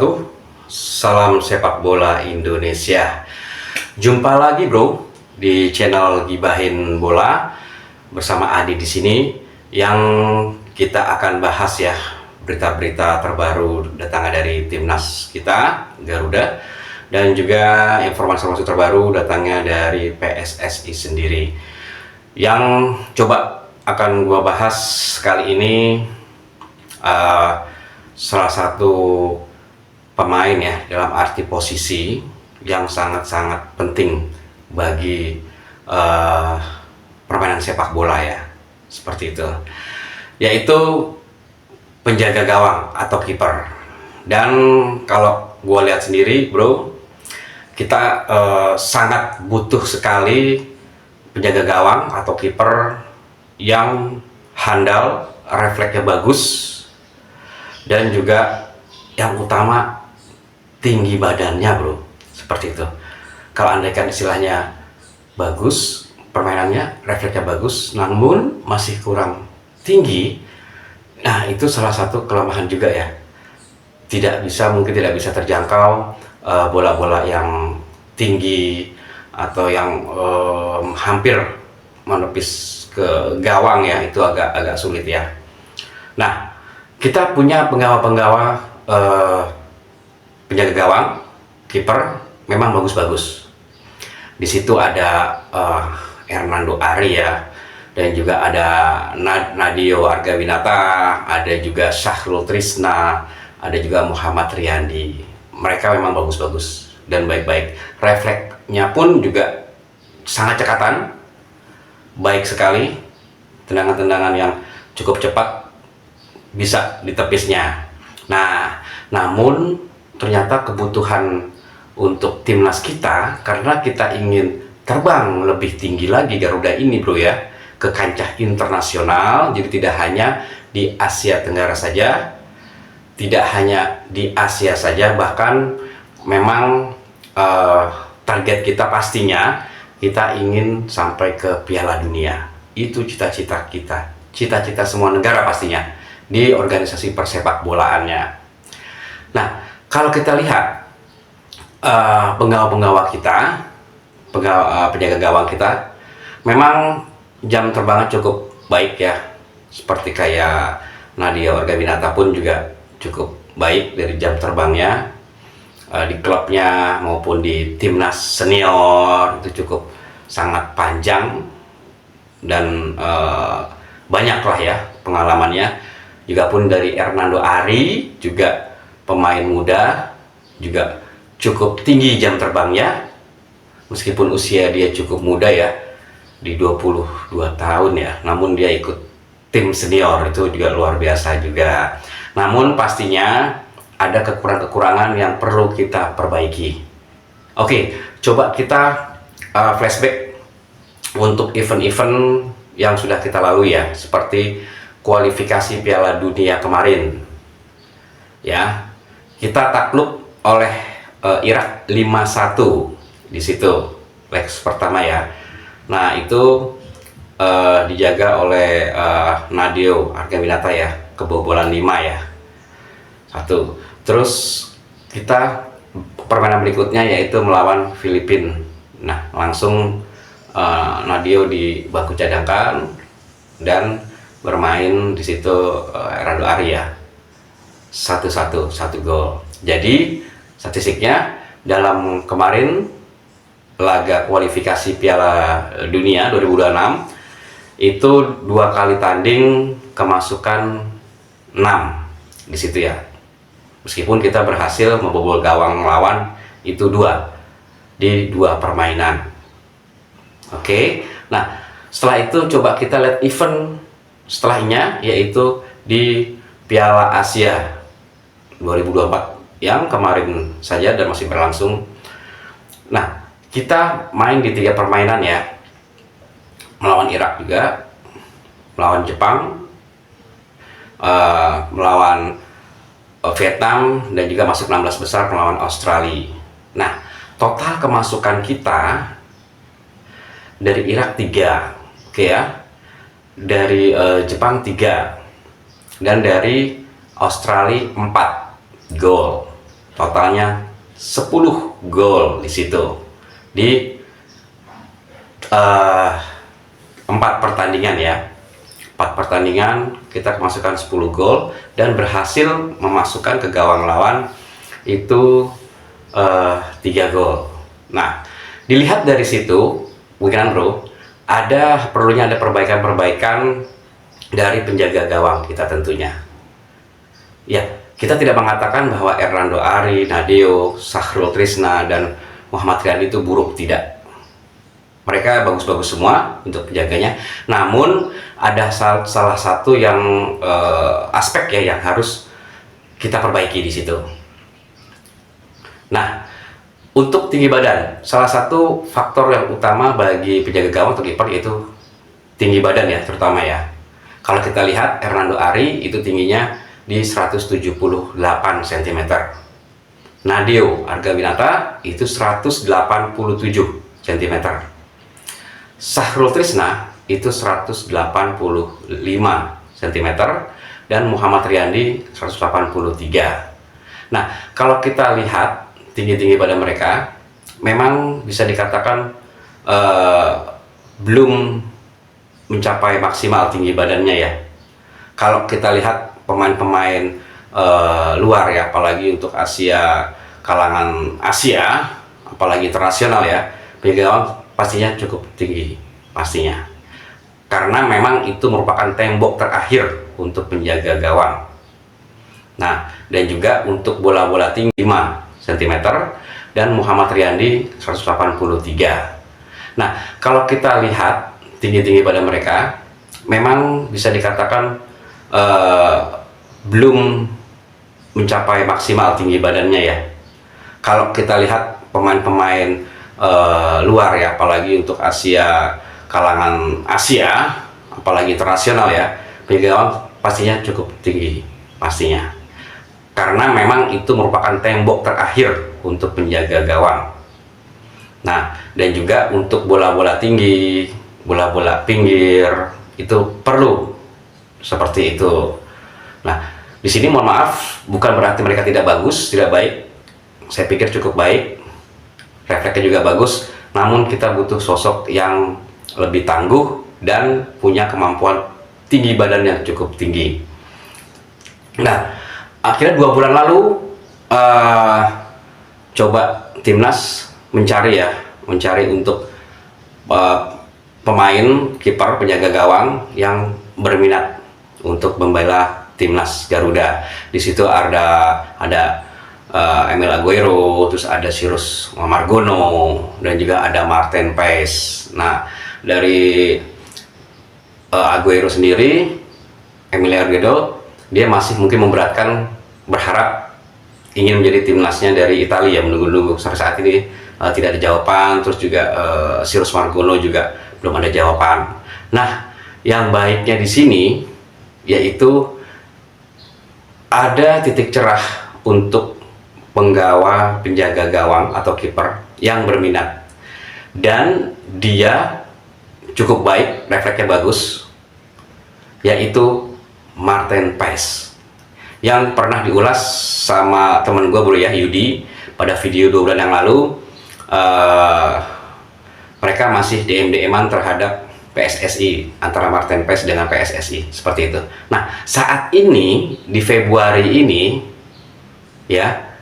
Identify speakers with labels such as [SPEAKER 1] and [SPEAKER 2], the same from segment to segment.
[SPEAKER 1] wabarakatuh. Salam sepak bola Indonesia. Jumpa lagi bro di channel Gibahin Bola bersama Adi di sini yang kita akan bahas ya berita-berita terbaru datangnya dari timnas kita Garuda dan juga informasi-informasi terbaru datangnya dari PSSI sendiri. Yang coba akan gua bahas kali ini salah satu pemain ya dalam arti posisi yang sangat-sangat penting bagi permainan sepak bola ya, seperti itu, yaitu penjaga gawang atau kiper. Dan kalau gue lihat sendiri bro, kita sangat butuh sekali penjaga gawang atau kiper yang handal, refleksnya bagus, dan juga yang utama tinggi badannya bro, seperti itu. Kalau andaikan istilahnya bagus, permainannya, refleksnya bagus, namun masih kurang tinggi, nah itu salah satu kelemahan juga ya. Mungkin tidak bisa terjangkau bola-bola yang tinggi atau yang hampir menepis ke gawang ya, itu agak sulit ya. Nah, kita punya penggawa-penggawa penjaga gawang, kiper memang bagus-bagus. Di situ ada Hernando Ari ya, dan juga ada Nadio Argawinata, ada juga Syahrul Trisna, ada juga Muhammad Riyandi. Mereka memang bagus-bagus dan baik-baik. Refleksnya pun juga sangat cekatan, baik sekali. Tendangan-tendangan yang cukup cepat bisa ditepisnya. Nah, namun ternyata kebutuhan untuk timnas kita, karena kita ingin terbang lebih tinggi lagi Garuda ini bro ya, ke kancah internasional. Jadi tidak hanya di Asia Tenggara saja, tidak hanya di Asia saja, bahkan memang target kita pastinya kita ingin sampai ke Piala Dunia. Itu cita-cita kita, cita-cita semua negara pastinya di organisasi persepak bolaannya. Nah, kalau kita lihat penggawa-penggawa kita, penjaga gawang kita, memang jam terbangnya cukup baik ya. Seperti kayak Nadia Argawinata pun juga cukup baik dari jam terbangnya, di klubnya maupun di timnas senior itu cukup sangat panjang dan banyak lah ya pengalamannya. Juga pun dari Hernando Ari, juga pemain muda, juga cukup tinggi jam terbangnya, meskipun usia dia cukup muda ya, di 22 tahun ya, namun dia ikut tim senior, itu juga luar biasa juga. Namun pastinya ada kekurangan-kekurangan yang perlu kita perbaiki. Oke, coba kita flashback untuk event-event yang sudah kita lalui ya, seperti kualifikasi Piala Dunia kemarin ya, kita takluk oleh Irak 5-1 di situ leg pertama ya. Nah itu dijaga oleh Nadio Argawinata ya, kebobolan 5 ya, 1. Terus kita permainan berikutnya yaitu melawan Filipina. Nah langsung Nadio di bangku cadangan dan bermain di situ Hernando Ari ya, 1-1, 1 gol. Jadi statistiknya dalam kemarin laga kualifikasi Piala Dunia 2026 itu 2 kali tanding kemasukan 6 di situ ya. Meskipun kita berhasil membobol gawang lawan itu 2 di 2 permainan. Oke. Nah, setelah itu coba kita lihat event setelahnya, yaitu di Piala Asia 2024 yang kemarin saja dan masih berlangsung. Nah, kita main di 3 permainan ya, melawan Irak juga, melawan Jepang, melawan Vietnam, dan juga masuk 16 besar melawan Australia. Nah, total kemasukan kita dari Irak 3, oke ya, dari Jepang 3, dan dari Australia 4 gol. totalnya 10 gol di situ di 4 pertandingan ya. 4 pertandingan kita memasukkan 10 gol dan berhasil memasukkan ke gawang lawan itu 3 gol. Nah, dilihat dari situ, bukan bro, perlunya ada perbaikan-perbaikan dari penjaga gawang kita tentunya. Ya, kita tidak mengatakan bahwa Hernando Ari, Nadeo, Sahrul Trisna, dan Muhammad Riyandi itu buruk, tidak. Mereka bagus-bagus semua untuk penjaganya. Namun ada salah satu yang aspek ya yang harus kita perbaiki di situ. Nah, untuk tinggi badan, salah satu faktor yang utama bagi penjaga gawang atau kiper yaitu tinggi badan ya, terutama ya. Kalau kita lihat Hernando Ari itu tingginya di 178 cm. Nadeo Argawinata itu 187 cm. Sahrul Trisna itu 185 cm dan Muhammad Riyandi 183. Nah, kalau kita lihat tinggi-tinggi pada mereka memang bisa dikatakan belum mencapai maksimal tinggi badannya ya. Kalau kita lihat pemain-pemain luar ya, apalagi untuk Asia, kalangan Asia, apalagi internasional ya, penjaga gawang pastinya cukup tinggi pastinya, karena memang itu merupakan tembok terakhir untuk penjaga gawang. Nah, dan juga untuk bola-bola tinggi 5 cm dan Muhammad Riyandi 183. Nah, kalau kita lihat tinggi-tinggi pada mereka memang bisa dikatakan belum mencapai maksimal tinggi badannya ya. Kalau kita lihat pemain-pemain luar ya, apalagi untuk Asia, kalangan Asia, apalagi internasional ya, penjaga gawang pastinya cukup tinggi pastinya, karena memang itu merupakan tembok terakhir untuk penjaga gawang. Nah, dan juga untuk bola-bola tinggi, bola-bola pinggir itu perlu seperti itu. Nah, di sini mohon maaf, bukan berarti mereka tidak bagus, tidak baik. Saya pikir cukup baik, refleksnya juga bagus, namun kita butuh sosok yang lebih tangguh dan punya kemampuan tinggi badan yang cukup tinggi. Nah, akhirnya 2 bulan lalu coba timnas mencari untuk pemain kiper penjaga gawang yang berminat untuk membela timnas Garuda. Di situ ada Emil Aguero, terus ada Cyrus Margono, dan juga ada Martin Paes. Nah, dari Aguero sendiri, Emil Aguero, dia masih mungkin berharap ingin menjadi timnasnya dari Italia, menunggu-nunggu sampai saat ini tidak ada jawaban. Terus juga Cyrus Margono juga belum ada jawaban. Nah, yang baiknya di sini yaitu ada titik cerah untuk penjaga gawang atau kiper yang berminat, dan dia cukup baik, refleksnya bagus, yaitu Martin Paes, yang pernah diulas sama temen gue bro ya, Yudi, pada video 2 bulan yang lalu. Mereka masih DM-an terhadap PSSI, antara Martin Paes dengan PSSI, seperti itu. Nah, saat ini di Februari ini ya,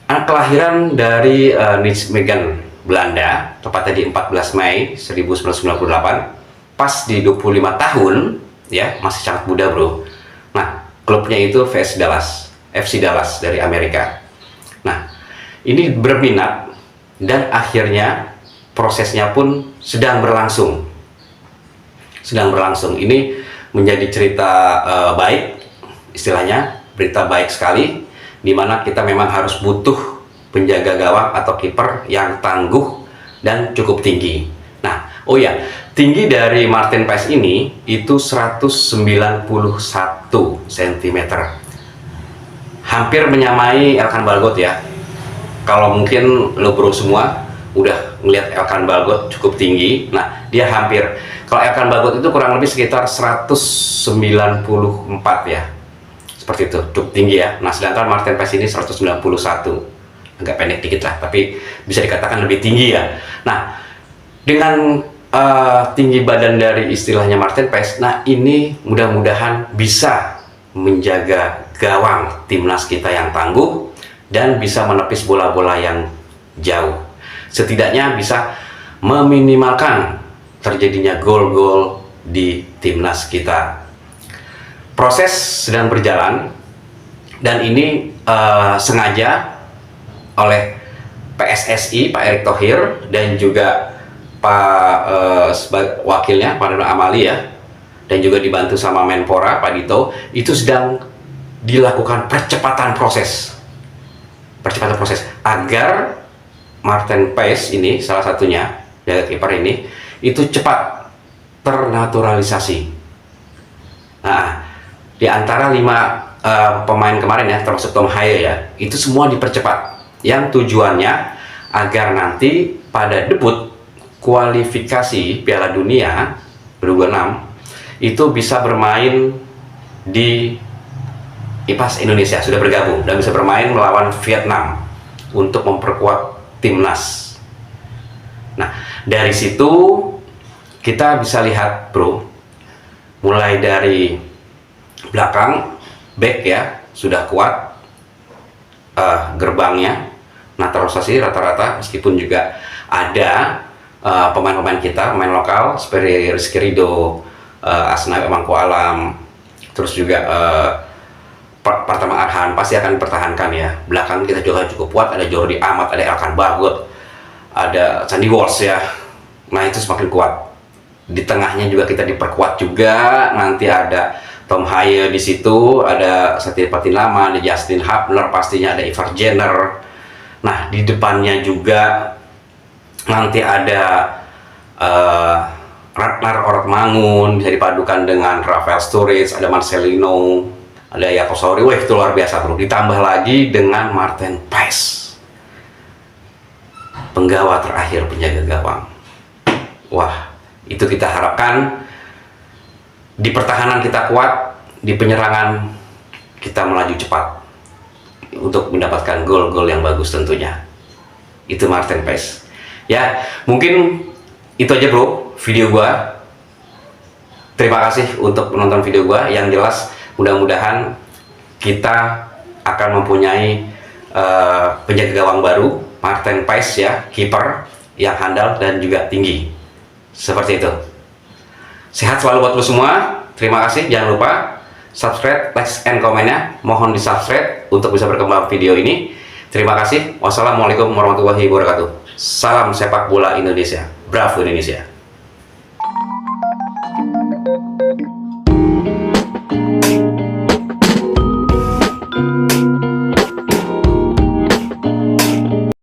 [SPEAKER 1] anak kelahiran dari Nijmegen, Belanda, tepatnya di 14 Mei 1998, pas di 25 tahun ya, masih sangat muda bro. Nah, klubnya itu FC Dallas dari Amerika. Nah, ini berminat dan akhirnya prosesnya pun sedang berlangsung. Ini menjadi cerita baik, istilahnya berita baik sekali, dimana kita memang harus butuh penjaga gawang atau kiper yang tangguh dan cukup tinggi. Nah, oh ya, tinggi dari Martin Paes ini itu 191 cm, hampir menyamai Elkan Balgot ya. Kalau mungkin lo bro semua udah ngelihat Elkan Balgot cukup tinggi, nah dia hampir, kalau Elkan Balgot itu kurang lebih sekitar 194 ya, seperti itu, cukup tinggi ya. Nah, sedangkan Martin Paes ini 191, agak pendek dikit lah, tapi bisa dikatakan lebih tinggi ya. Nah, dengan tinggi badan dari istilahnya Martin Paes, nah ini mudah-mudahan bisa menjaga gawang timnas kita yang tangguh dan bisa menepis bola-bola yang jauh. Setidaknya bisa meminimalkan terjadinya gol-gol di timnas kita. Proses sedang berjalan dan ini sengaja oleh PSSI, Pak Erick Thohir, dan juga Pak wakilnya, Pak Nurdin Amali ya, dan juga dibantu sama Menpora, Pak Dito, itu sedang dilakukan percepatan proses agar Martin Paes ini, salah satunya jaga kiper ini, itu cepat ternaturalisasi. Nah, di antara 5 pemain kemarin ya, termasuk Tom Haye ya, itu semua dipercepat, yang tujuannya agar nanti pada debut kualifikasi Piala Dunia 2026 itu bisa bermain di IPAS Indonesia, sudah bergabung dan bisa bermain melawan Vietnam untuk memperkuat timnas. Nah, dari situ kita bisa lihat bro, mulai dari belakang back ya sudah kuat, gerbangnya naturalisasi rata-rata, meskipun juga ada pemain-pemain kita, pemain lokal seperti Rizky Ridho, Asnawi Mangku Alam, terus juga Pratama Arhan pasti akan dipertahankan ya. Belakang kita juga cukup kuat, ada Jordi Amat, ada Elkan Bagot, ada Sandy Walsh ya. Nah itu semakin kuat. Di tengahnya juga kita diperkuat juga. Nanti ada Tom Haye di situ, ada Satya Patinama, ada Justin Hubner, pastinya ada Ivar Jenner. Nah di depannya juga nanti ada Ragnar Ortmangun, bisa dipadukan dengan Rafael Sturridge, ada Marcelino, ada Jakob Sauri. Wah itu luar biasa bro. Ditambah lagi dengan Martin Paes, penggawa terakhir, penjaga gawang. Wah itu kita harapkan di pertahanan kita kuat, di penyerangan kita melaju cepat untuk mendapatkan gol-gol yang bagus tentunya. Itu Martin Paes. Ya, mungkin itu aja bro video gua. Terima kasih untuk menonton video gua. Yang jelas mudah-mudahan kita akan mempunyai penjaga gawang baru, Martin Paes ya, kiper yang handal dan juga tinggi. Seperti itu. Sehat selalu buat lo semua. Terima kasih. Jangan lupa subscribe, like, and komennya. Mohon di subscribe untuk bisa berkembang video ini. Terima kasih. Wassalamualaikum warahmatullahi wabarakatuh. Salam sepak bola Indonesia. Bravo Indonesia.